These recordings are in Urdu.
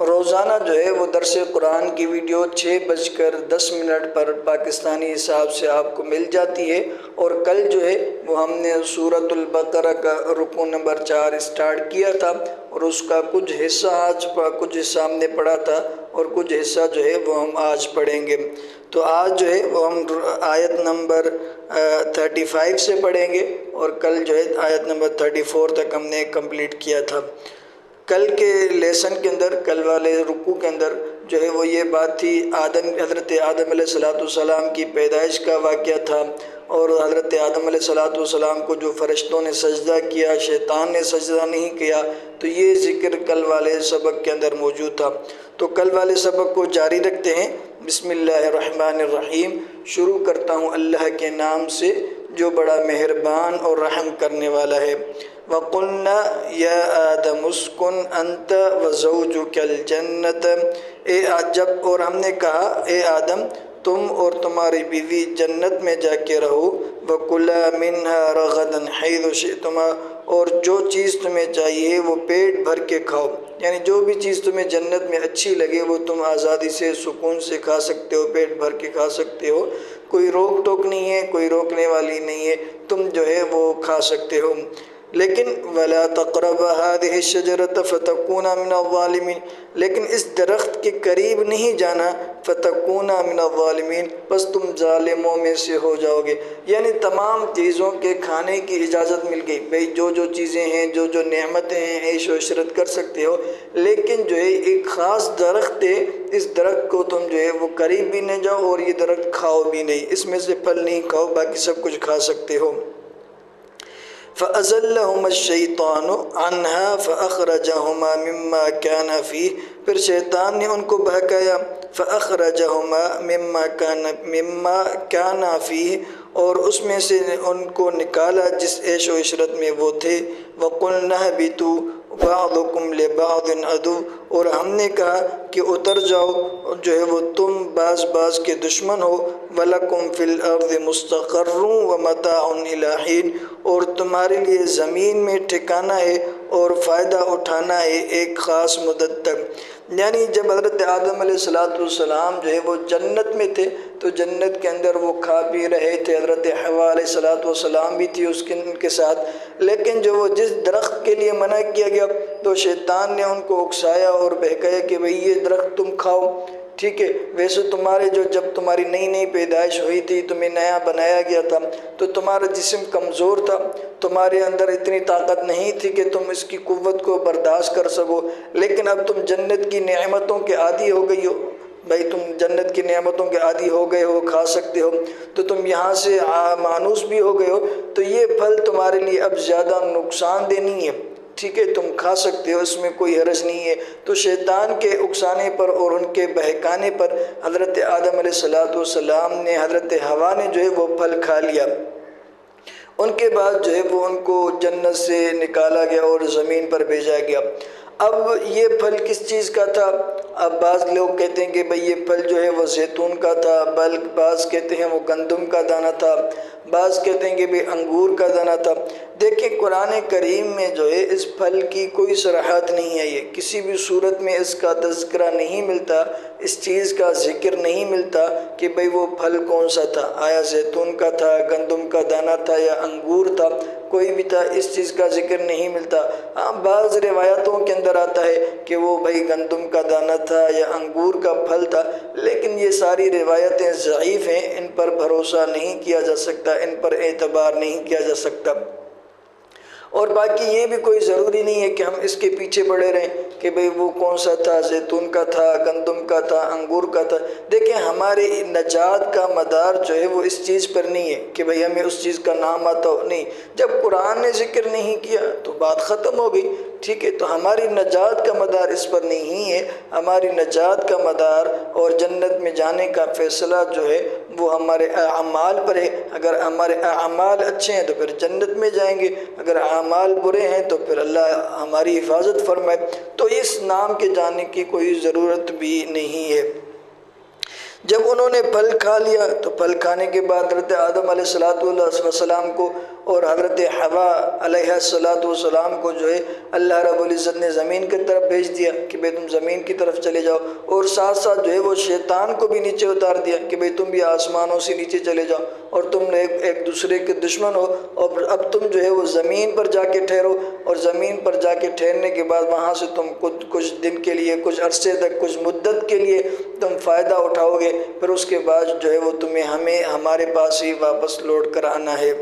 روزانہ جو ہے وہ درس قرآن کی ویڈیو 6:10 پر پاکستانی حساب سے آپ کو مل جاتی ہے، اور کل جو ہے وہ ہم نے سورۃ البقرہ کا رکوع نمبر 4 اسٹارٹ کیا تھا، اور اس کا کچھ حصہ ہم نے پڑھا تھا، اور کچھ حصہ جو ہے وہ ہم آج پڑھیں گے۔ تو آج جو ہے وہ ہم آیت نمبر 35 سے پڑھیں گے، اور کل جو ہے آیت نمبر 34 تک ہم نے کمپلیٹ کیا تھا۔ کل کے لیسن کے اندر، کل والے رکوع کے اندر جو ہے وہ یہ بات تھی، حضرت آدم علیہ السلام کی پیدائش کا واقعہ تھا، اور حضرت آدم علیہ السلام کو جو فرشتوں نے سجدہ کیا، شیطان نے سجدہ نہیں کیا، تو یہ ذکر کل والے سبق کے اندر موجود تھا۔ تو کل والے سبق کو جاری رکھتے ہیں۔ بسم اللہ الرحمن الرحیم، شروع کرتا ہوں اللہ کے نام سے جو بڑا مہربان اور رحم کرنے والا ہے۔ وَقُلْنَا يَا آدَمُ اسْكُنْ أَنْتَ وَزَوْجُكَ الْجَنَّةَ جب اور ہم نے کہا اے آدم تم اور تمہاری بیوی جنت میں جا کے رہو، وَكُلَا مِنْهَا رَغَدًا حَيْثُ شِئْتُمَا اور جو چیز تمہیں چاہیے وہ پیٹ بھر کے کھاؤ، یعنی جو بھی چیز تمہیں جنت میں اچھی لگے وہ تم آزادی سے سکون سے کھا سکتے ہو، پیٹ بھر کے کھا سکتے ہو، کوئی روک ٹوک نہیں ہے، کوئی روکنے والی نہیں ہے، تم جو ہے وہ کھا سکتے ہو۔ لیکن وَلَا تَقْرَبَا هَٰذِهِ الشَّجَرَةَ فَتَكُونَا مِنَ الظَّالِمِينَ لیکن اس درخت کے قریب نہیں جانا، فَتَكُونَا مِنَ الظَّالِمِينَ بس تم ظالموں میں سے ہو جاؤ گے۔ یعنی تمام چیزوں کے کھانے کی اجازت مل گئی، بھئی جو چیزیں ہیں، جو نعمتیں ہیں، عیش و عشرت کر سکتے ہو، لیکن جو ہے ایک خاص درخت ہے، اس درخت کو تم جو ہے وہ قریب بھی نہ جاؤ، اور یہ درخت کھاؤ بھی نہیں، اس میں سے پھل نہیں کھاؤ، باقی سب کچھ کھا سکتے ہو۔ فَأَزَلَّهُمَا الشَّيْطَانُ عَنْهَا فَأَخْرَجَهُمَا مِمَّا كَانَ فِيهِ پھر شیطان نے ان کو بہکایا، فَأَخْرَجَهُمَا مِمَّا كَانَ فِيهِ اور اس میں سے ان کو نکالا جس عیش و عشرت میں وہ تھے۔ وَقُلْنَا اهْبِطُوا بَعْضُكُمْ لِبَعْضٍ عَدُوٌّ اور ہم نے کہا کہ اتر جاؤ، جو ہے وہ تم بعض کے دشمن ہو، وَلَكُمْ فِي الْأَرْضِ مُسْتَقَرٌّ وَمَتَاعٌ إِلَىٰ حِينٍ اور تمہارے لیے زمین میں ٹھکانہ ہے اور فائدہ اٹھانا ہے ایک خاص مدت تک۔ یعنی جب حضرت آدم علیہ السلام جو ہے وہ جنت میں تھے تو جنت کے اندر وہ کھا پی رہے تھے، حضرت حوا علیہ السلام بھی تھی ان کے ساتھ، لیکن جو وہ جس درخت کے لیے منع کیا گیا تو شیطان نے ان کو اکسایا اور بہکایا کہ بھئی یہ درخت تم کھاؤ، ٹھیک ہے، ویسے تمہارے جب تمہاری نئی پیدائش ہوئی تھی، تمہیں نیا بنایا گیا تھا، تو تمہارا جسم کمزور تھا، تمہارے اندر اتنی طاقت نہیں تھی کہ تم اس کی قوت کو برداشت کر سکو، لیکن اب تم جنت کی نعمتوں کے عادی ہو گئی ہو، بھائی تم جنت کی نعمتوں کے عادی ہو گئے ہو، کھا سکتے ہو، تو تم یہاں سے مانوس بھی ہو گئے ہو، تو یہ پھل تمہارے لیے اب زیادہ نقصان دہ نہیں ہے، ٹھیک ہے، تم کھا سکتے ہو، اس میں کوئی حرج نہیں ہے۔ تو شیطان کے اکسانے پر اور ان کے بہکانے پر حضرت آدم علیہ السلام نے، حضرت حوا نے جو ہے وہ پھل کھا لیا۔ ان کے بعد جو ہے وہ ان کو جنت سے نکالا گیا اور زمین پر بھیجا گیا۔ اب یہ پھل کس چیز کا تھا؟ اب بعض لوگ کہتے ہیں کہ بھئی یہ پھل جو ہے وہ زیتون کا تھا، بعض کہتے ہیں وہ گندم کا دانہ تھا، بعض کہتے ہیں کہ بھئی انگور کا دانہ تھا۔ دیکھیں قرآن کریم میں جو ہے اس پھل کی کوئی صراحت نہیں ہے، یہ کسی بھی صورت میں اس کا تذکرہ نہیں ملتا، اس چیز کا ذکر نہیں ملتا کہ بھئی وہ پھل کون سا تھا، آیا زیتون کا تھا، گندم کا دانہ تھا یا انگور تھا، کوئی بھی تھا، اس چیز کا ذکر نہیں ملتا۔ ہاں بعض روایتوں کے اندر آتا ہے کہ وہ بھئی گندم کا دانہ تھا یا انگور کا پھل تھا، لیکن یہ ساری روایتیں ضعیف ہیں، ان پر بھروسہ نہیں کیا جا سکتا، ان پر اعتبار نہیں کیا جا سکتا۔ اور باقی یہ بھی کوئی ضروری نہیں ہے کہ ہم اس کے پیچھے پڑے رہیں کہ بھئی وہ کون سا تھا، زیتون کا تھا، گندم کا تھا، انگور کا تھا۔ دیکھیں ہماری نجات کا مدار جو ہے وہ اس چیز پر نہیں ہے کہ بھئی ہمیں اس چیز کا نام آتا ہو، نہیں، جب قرآن نے ذکر نہیں کیا تو بات ختم ہو گئی، ٹھیک ہے، تو ہماری نجات کا مدار اس پر نہیں ہے، ہماری نجات کا مدار اور جنت میں جانے کا فیصلہ جو ہے وہ ہمارے اعمال پر ہے۔ اگر ہمارے اعمال اچھے ہیں تو پھر جنت میں جائیں گے، اگر اعمال برے ہیں تو پھر اللہ ہماری حفاظت فرمائے، تو اس نام کے جانے کی کوئی ضرورت بھی نہیں ہے۔ جب انہوں نے پھل کھا لیا تو پھل کھانے کے بعد حضرت آدم علیہ السلام کو اور حضرت حوا علیہ السلام کو جو ہے اللہ رب العزت نے زمین کی طرف بھیج دیا کہ بھئی تم زمین کی طرف چلے جاؤ، اور ساتھ ساتھ جو ہے وہ شیطان کو بھی نیچے اتار دیا کہ بھئی تم بھی آسمانوں سے نیچے چلے جاؤ، اور تم نے ایک دوسرے کے دشمن ہو، اور اب تم جو ہے وہ زمین پر جا کے ٹھہرو، اور زمین پر جا کے ٹھہرنے کے بعد وہاں سے تم کچھ دن کے لیے، کچھ عرصے تک، کچھ مدت کے لیے تم فائدہ اٹھاؤ گے، پھر اس کے بعد جو ہے وہ تمہیں ہمارے پاس ہی واپس لوٹ کر آنا ہے۔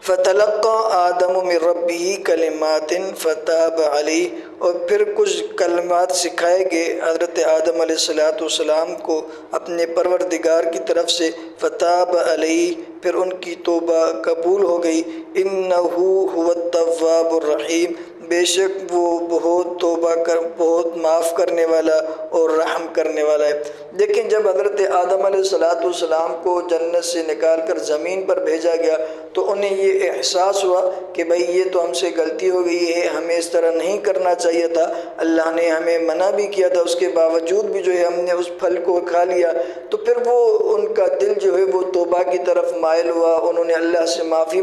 فَتَلَقَّى آدَمُ مِن رَبِّهِ كَلِمَاتٍ فَتَابَ عَلَيْهِ، اور پھر کچھ کلمات سکھائے گئے حضرت آدم علیہ السلام کو اپنے پروردگار کی طرف سے، فَتَابَ عَلَيْهِ، پھر ان کی توبہ قبول ہو گئی، إِنَّهُ هُوَ التَّوَّابُ الرَّحِيمُ، بے شک وہ بہت معاف کرنے والا اور رحم کرنے والا ہے۔ لیکن جب حضرت آدم علیہ السلام کو جنت سے نکال کر زمین پر بھیجا گیا تو انہیں یہ احساس ہوا کہ بھئی یہ تو ہم سے غلطی ہو گئی ہے، ہمیں اس طرح نہیں کرنا چاہیے تھا، اللہ نے ہمیں منع بھی کیا تھا، اس کے باوجود بھی جو ہے ہم نے اس پھل کو کھا لیا، تو پھر وہ ان کا دل جو ہے وہ توبہ کی طرف مائل ہوا، انہوں نے اللہ سے معافی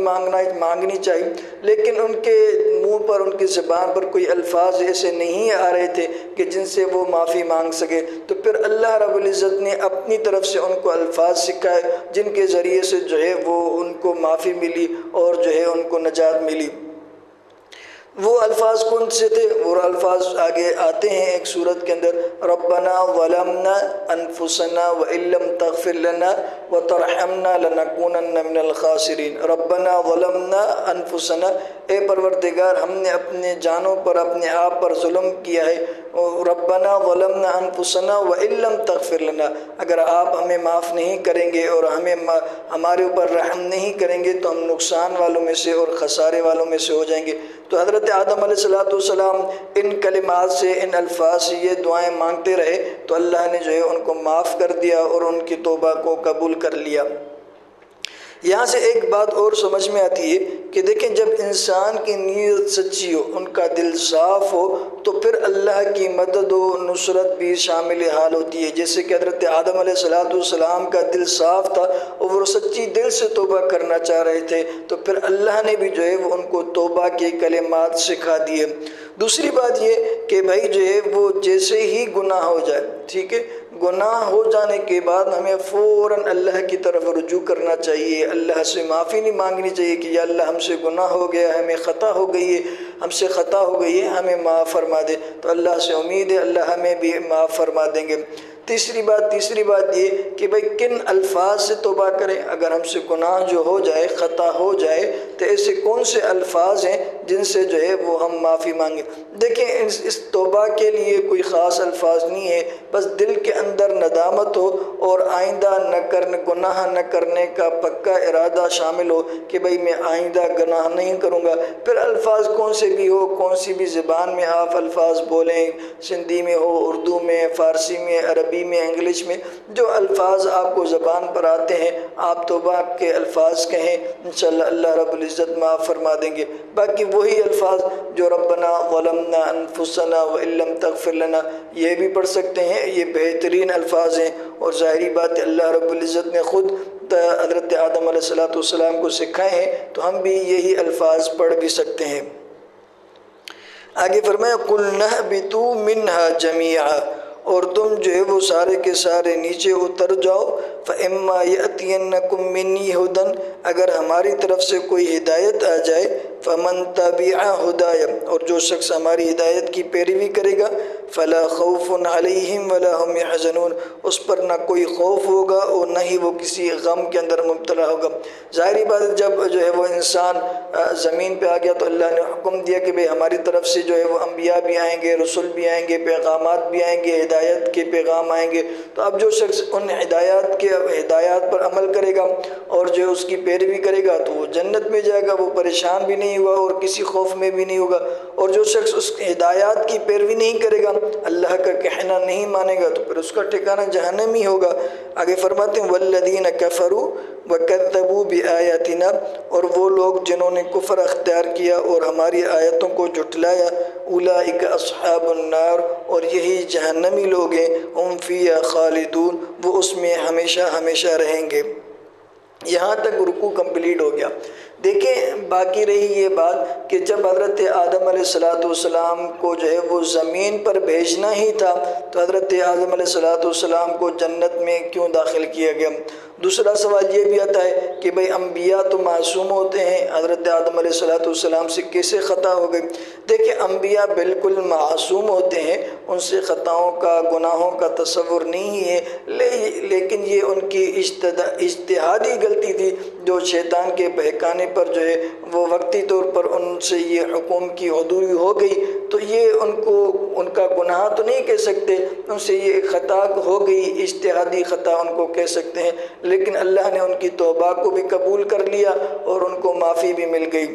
مانگنی چاہیے، لیکن ان کے منہ پر، ان کی زبان پر کوئی الفاظ ایسے نہیں آ رہے تھے کہ جن سے وہ معافی مانگ سکے، تو پھر اللہ رب العزت نے اپنی طرف سے ان کو الفاظ سکھائے جن کے ذریعے سے جو ہے وہ ان کو معافی ملی اور جو ہے ان کو نجات ملی۔ وہ الفاظ کون سے تھے؟ وہ الفاظ آگے آتے ہیں ایک سورت کے اندر، ربنا ظلمنا انفسنا وان لم تغفر لنا وترحمنا لنکونن من الخاسرین۔ ربنا ظلمنا انفسنا، اے پروردگار ہم نے اپنے جانوں پر، اپنے آپ پر ظلم کیا ہے، ربنا ظلمنا انفسنا وان لم تغفر لنا، اگر آپ ہمیں معاف نہیں کریں گے اور ہمارے اوپر رحم نہیں کریں گے تو ہم نقصان والوں میں سے اور خسارے والوں میں سے ہو جائیں گے۔ تو حضرت آدم علیہ السلام ان کلمات سے، ان الفاظ سے یہ دعائیں مانگتے رہے تو اللہ نے جو ہے ان کو معاف کر دیا اور ان کی توبہ کو قبول کر لیا۔ یہاں سے ایک بات اور سمجھ میں آتی ہے کہ دیکھیں جب انسان کی نیت سچی ہو، ان کا دل صاف ہو، تو پھر اللہ کی مدد و نصرت بھی شامل حال ہوتی ہے۔ جیسے کہ حضرت آدم علیہ السلام کا دل صاف تھا اور وہ سچی دل سے توبہ کرنا چاہ رہے تھے، تو پھر اللہ نے بھی جو ہے وہ ان کو توبہ کے کلمات سکھا دیے۔ دوسری بات یہ کہ بھائی جو ہے وہ جیسے ہی گناہ ہو جائے، ٹھیک ہے، گناہ ہو جانے کے بعد ہمیں فوراً اللہ کی طرف رجوع کرنا چاہیے، اللہ سے معافی نہیں مانگنی چاہیے کہ یا اللہ ہم سے گناہ ہو گیا ہے، ہمیں خطا ہو گئی ہے، ہم سے خطا ہو گئی ہے، ہمیں معاف فرما دے، تو اللہ سے امید ہے اللہ ہمیں بھی معاف فرما دیں گے۔ تیسری بات یہ کہ بھئی کن الفاظ سے توبہ کریں، اگر ہم سے گناہ جو ہو جائے، خطا ہو جائے، تو ایسے کون سے الفاظ ہیں جن سے جو ہے وہ ہم معافی مانگیں۔ دیکھیں اس توبہ کے لیے کوئی خاص الفاظ نہیں ہے، بس دل کے اندر ندامت ہو اور آئندہ گناہ نہ کرنے کا پکا ارادہ شامل ہو کہ بھئی میں آئندہ گناہ نہیں کروں گا۔ پھر الفاظ کون سے بھی ہو، کون سی بھی زبان میں آپ الفاظ بولیں، سندھی میں ہو، اردو میں، فارسی میں، عربی میں، انگلش میں، جو الفاظ آپ کو زبان پر آتے ہیں آپ توبہ کے الفاظ کہیں، انشاءاللہ اللہ رب العزت معاف فرما دیں گے۔ باقی وہی الفاظ جو ربنا ظلمنا انفسنا وان لم تغفر لنا، یہ بھی پڑھ سکتے ہیں، یہ بہترین الفاظ ہیں، اور ظاہری بات اللہ رب العزت نے خود حضرت آدم علیہ السلام کو سکھائے ہیں تو ہم بھی یہی الفاظ پڑھ بھی سکتے ہیں۔ آگے فرمایا قُلْنَا اهْبِطُوا مِنْهَا جَمِيعًا، اور تم جو ہے وہ سارے کے سارے نیچے اتر جاؤ، فَإِمَّا يَأْتِيَنَّكُم مِّنِّي هُدًى، اگر ہماری طرف سے کوئی ہدایت آ جائے، فَمَن تَبِعَ هُدَايَ، اور جو شخص ہماری ہدایت کی پیروی کرے گا، فَلَا خَوْفٌ عَلَيْهِمْ وَلَا هُمْ يَحْزَنُونَ، اس پر نہ کوئی خوف ہوگا اور نہ ہی وہ کسی غم کے اندر مبتلا ہوگا۔ ظاہری بات جب جو ہے وہ انسان زمین پہ آ گیا تو اللہ نے حکم دیا کہ بھئی ہماری طرف سے جو ہے وہ انبیاء بھی آئیں گے، رسول بھی آئیں گے، پیغامات بھی آئیں گے، ہدایت کے پیغام آئیں گے، تو اب جو شخص ان ہدایات پر عمل کرے گا اور جو اس کی پیروی کرے گا تو وہ جنت میں جائے گا، وہ پریشان بھی نہیں ہوا اور کسی خوف میں بھی نہیں ہوگا، اور جو شخص اس ہدایات کی پیروی نہیں کرے گا، اللہ کا کہنا نہیں مانے گا، تو پھر اس کا ٹھکانہ جہنم ہی ہوگا۔ آگے فرماتے ہیں والذین کفروا وکذبوا بآیاتنا، اور وہ لوگ جنہوں نے کفر اختیار کیا اور ہماری آیتوں کو جھٹلایا، اولئک اصحاب النار، اور یہی جہنمی لوگ ہیں، ہم فیہا خالدون، وہ اس میں ہمیشہ ہمیشہ رہیں گے۔ یہاں تک رکوع کمپلیٹ ہو گیا۔ دیکھیں باقی رہی یہ بات کہ جب حضرت آدم علیہ السلام کو جو ہے وہ زمین پر بھیجنا ہی تھا تو حضرت آدم علیہ السلام کو جنت میں کیوں داخل کیا گیا؟ دوسرا سوال یہ بھی آتا ہے کہ بھئی انبیاء تو معصوم ہوتے ہیں، حضرت آدم علیہ السلام سے کیسے خطا ہو گئی؟ دیکھیں انبیاء بالکل معصوم ہوتے ہیں، ان سے خطاؤں کا گناہوں کا تصور نہیں ہے، لیکن یہ ان کی اجتہادی غلطی تھی جو شیطان کے بہکانے پر جو ہے وہ وقتی طور پر ان سے یہ حکم کی عدولی ہو گئی، تو یہ ان کا گناہ تو نہیں کہہ سکتے، ان سے یہ خطا ہو گئی، اجتہادی خطا ان کو کہہ سکتے ہیں، لیکن اللہ نے ان کی توبہ کو بھی قبول کر لیا اور ان کو معافی بھی مل گئی۔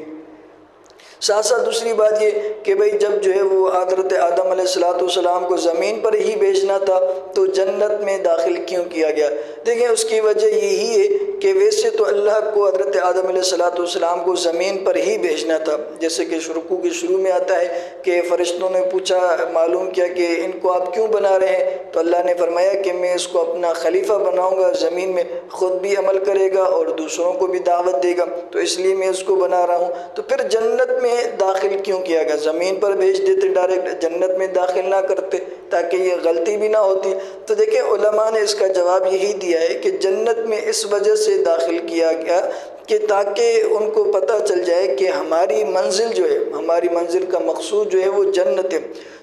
ساتھ ساتھ دوسری بات یہ کہ بھئی جب جو ہے وہ حضرت آدم علیہ السلام کو زمین پر ہی بھیجنا تھا تو جنت میں داخل کیوں کیا گیا؟ دیکھیں اس کی وجہ یہی ہے کہ ویسے تو اللہ کو حضرت آدم علیہ السلام کو زمین پر ہی بھیجنا تھا، جیسے کہ رکوع کے شروع میں آتا ہے کہ فرشتوں نے پوچھا، معلوم کیا کہ ان کو آپ کیوں بنا رہے ہیں؟ تو اللہ نے فرمایا کہ میں اس کو اپنا خلیفہ بناؤں گا زمین میں، خود بھی عمل کرے گا اور دوسروں کو بھی دعوت دے گا، تو اس لیے میں اس کو بنا رہا ہوں۔ تو پھر جنت میں داخل کیوں کیا گیا؟ زمین پر بھیج دیتے ڈائریکٹ، جنت میں داخل نہ کرتے تاکہ یہ غلطی بھی نہ ہوتی۔ تو دیکھیں علماء نے اس کا جواب یہی دیا ہے کہ جنت میں اس وجہ سے داخل کیا گیا کہ تاکہ ان کو پتہ چل جائے کہ ہماری منزل جو ہے، ہماری منزل کا مقصود جو ہے وہ جنت ہے۔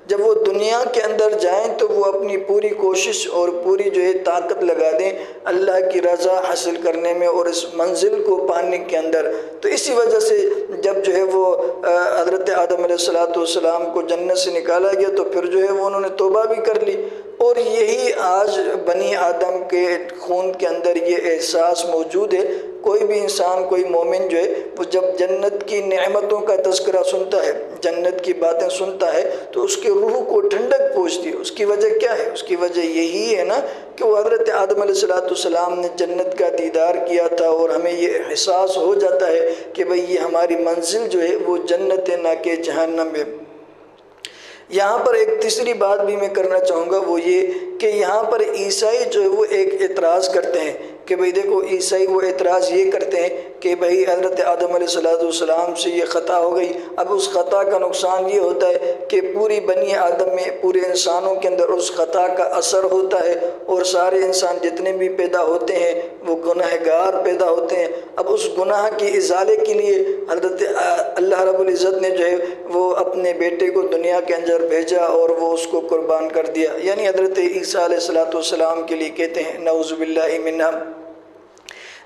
جب وہ دنیا کے اندر جائیں تو وہ اپنی پوری کوشش اور پوری جو ہے طاقت لگا دیں اللہ کی رضا حاصل کرنے میں اور اس منزل کو پانے کے اندر۔ تو اسی وجہ سے جب جو ہے وہ حضرت آدم علیہ السلام کو جنت سے نکالا گیا تو پھر جو ہے وہ انہوں نے توبہ بھی کر لی، اور یہی آج بنی آدم کے خون کے اندر یہ احساس موجود ہے۔ کوئی بھی انسان، کوئی مومن جو ہے وہ جب جنت کی نعمتوں کا تذکرہ سنتا ہے، جنت کی باتیں سنتا ہے تو اس کے روح کو ٹھنڈک پہنچتی ہے۔ اس کی وجہ کیا ہے؟ اس کی وجہ یہی ہے نا کہ وہ حضرت آدم علیہ السلام نے جنت کا دیدار کیا تھا اور ہمیں یہ احساس ہو جاتا ہے کہ بھئی یہ ہماری منزل جو ہے وہ جنت ہے، نہ کہ جہنم ہے۔ یہاں پر ایک تیسری بات بھی میں کرنا چاہوں گا، وہ یہ کہ یہاں پر عیسائی جو ہے وہ ایک اعتراض کرتے ہیں کہ بھئی دیکھو عیسائی وہ اعتراض یہ کرتے ہیں کہ بھئی حضرت آدم علیہ السلام سے یہ خطا ہو گئی، اب اس خطا کا نقصان یہ ہوتا ہے کہ پوری بنی آدم میں، پورے انسانوں کے اندر اس خطا کا اثر ہوتا ہے اور سارے انسان جتنے بھی پیدا ہوتے ہیں وہ گناہگار پیدا ہوتے ہیں۔ اب اس گناہ کی ازالے کے لیے حضرت اللہ رب العزت نے جو ہے وہ اپنے بیٹے کو دنیا کے اندر بھیجا اور وہ اس کو قربان کر دیا، یعنی حضرت عیسیٰ علیہ السلام کے لیے کہتے ہیں نعوذ باللہ منہ۔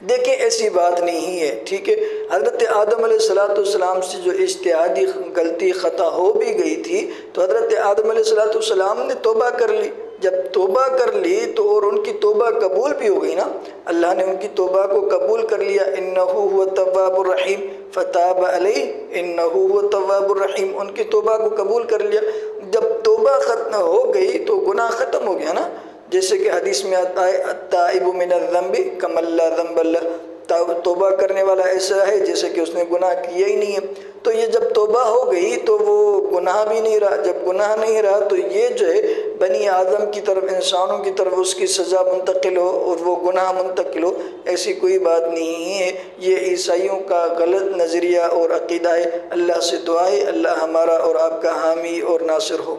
دیکھیں ایسی بات نہیں ہے، ٹھیک ہے، حضرت آدم علیہ السلام سے جو اجتہادی غلطی خطا ہو بھی گئی تھی تو حضرت آدم علیہ السلام نے توبہ کر لی۔ جب توبہ کر لی تو اور ان کی توبہ قبول بھی ہو گئی نا، اللہ نے ان کی توبہ کو قبول کر لیا، انہ هو التواب الرحیم فتاب علیہ انہ هو التواب الرحیم، ان کی توبہ کو قبول کر لیا۔ جب توبہ ختم ہو گئی تو گناہ ختم ہو گیا نا، جیسے کہ حدیث میں آتا ہے التائب من الذنب کمن لا ذنب لہ، توبہ کرنے والا ایسا ہے جیسے کہ اس نے گناہ کیا ہی نہیں ہے۔ تو یہ جب توبہ ہو گئی تو وہ گناہ بھی نہیں رہا، جب گناہ نہیں رہا تو یہ جو ہے بنی آدم کی طرف، انسانوں کی طرف اس کی سزا منتقل ہو اور وہ گناہ منتقل ہو، ایسی کوئی بات نہیں ہے۔ یہ عیسائیوں کا غلط نظریہ اور عقیدہ ہے۔ اللہ سے دعا ہے اللہ ہمارا اور آپ کا حامی اور ناصر ہو۔